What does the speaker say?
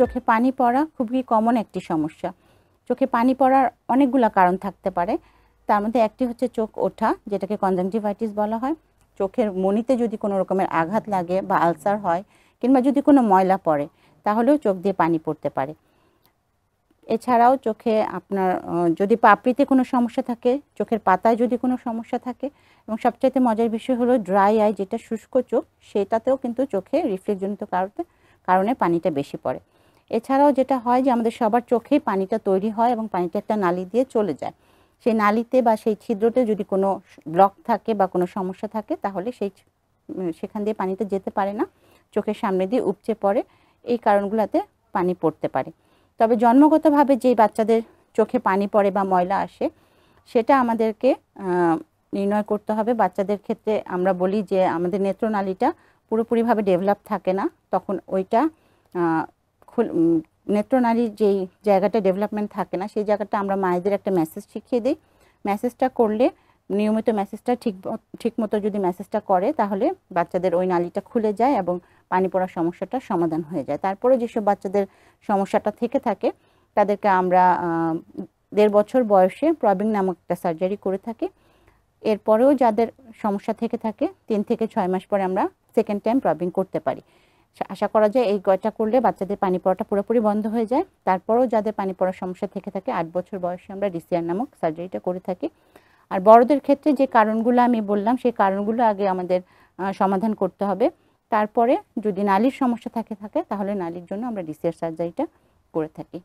চোখে পানি পড়া খুবই কমন একটি সমস্যা। চোখে পানি পড়ার অনেকগুলো কারণ থাকতে পারে। তার মধ্যে একটি হচ্ছে চোখ ওঠা, যেটাকে কনজাংটিভাইটিস বলা হয়। চোখের মণিতে যদি কোনো রকমের আঘাত লাগে বা আলসার হয় কিংবা যদি কোনো ময়লা পড়ে তাহলেও চোখ দিয়ে পানি পড়তে পারে। এছাড়াও চোখে আপনার যদি পাপড়িতে কোনো সমস্যা থাকে, চোখের পাতায় যদি কোনো সমস্যা থাকে, এবং সবচাইতে মজার বিষয় হলো ড্রাই আই, যেটা শুষ্ক চোখ, সেটাতেও কিন্তু চোখে রিফ্লেক্সজনিত কারণে পানিটা বেশি পড়ে। এছাড়াও যেটা হয় যে আমাদের সবার চোখেই পানিটা তৈরি হয় এবং পানিটা একটা নালি দিয়ে চলে যায়। সেই নালিতে বা সেই ছিদ্রতে যদি কোনো ব্লক থাকে বা কোনো সমস্যা থাকে তাহলে সেখান দিয়ে পানিটা যেতে পারে না, চোখের সামনে দিয়ে উপচে পড়ে। এই কারণগুলোতে পানি পড়তে পারে। তবে জন্মগতভাবে যে বাচ্চাদের চোখে পানি পড়ে বা ময়লা আসে সেটা আমাদেরকে নির্ণয় করতে হবে। বাচ্চাদের ক্ষেত্রে আমরা বলি যে আমাদের নেত্রনালীটা পুরোপুরিভাবে ডেভেলপ থাকে না, তখন ওইটা নেত্রনালীর যেই জায়গাটা ডেভেলপমেন্ট থাকে না সেই জায়গাটা আমরা মায়েদের একটা মেসেজ শিখিয়ে দিই। মেসেজটা করলে, নিয়মিত মেসেজটা ঠিক মতো যদি মেসেজটা করে তাহলে বাচ্চাদের ওই নালীটা খুলে যায় এবং পানি পড়ার সমস্যাটা সমাধান হয়ে যায়। তারপরে যেসব বাচ্চাদের সমস্যাটা থেকে থাকে তাদেরকে আমরা 1.5 বছর বয়সে প্রবিং নামক একটা সার্জারি করে থাকি। এরপরেও যাদের সমস্যা থেকে থাকে 3 থেকে 6 মাস পরে আমরা সেকেন্ড টাইম প্রবিং করতে পারি। আশা করা যায় এই গয়টা করলে বাচ্চাদের পানি পড়াটা পুরোপুরি বন্ধ হয়ে যায়। তারপরেও যাদের পানি পড়ার সমস্যা থেকে থাকে 8 বছর বয়সে আমরা ডিসিআর নামক সার্জারিটা করে থাকি। আর বড়দের ক্ষেত্রে যে কারণগুলো আমি বললাম সেই কারণগুলো আগে আমাদের সমাধান করতে হবে। তারপরে যদি নালীর সমস্যা থাকে তাহলে নালীর জন্য আমরা ডিসিআর সার্জারিটা করে থাকি।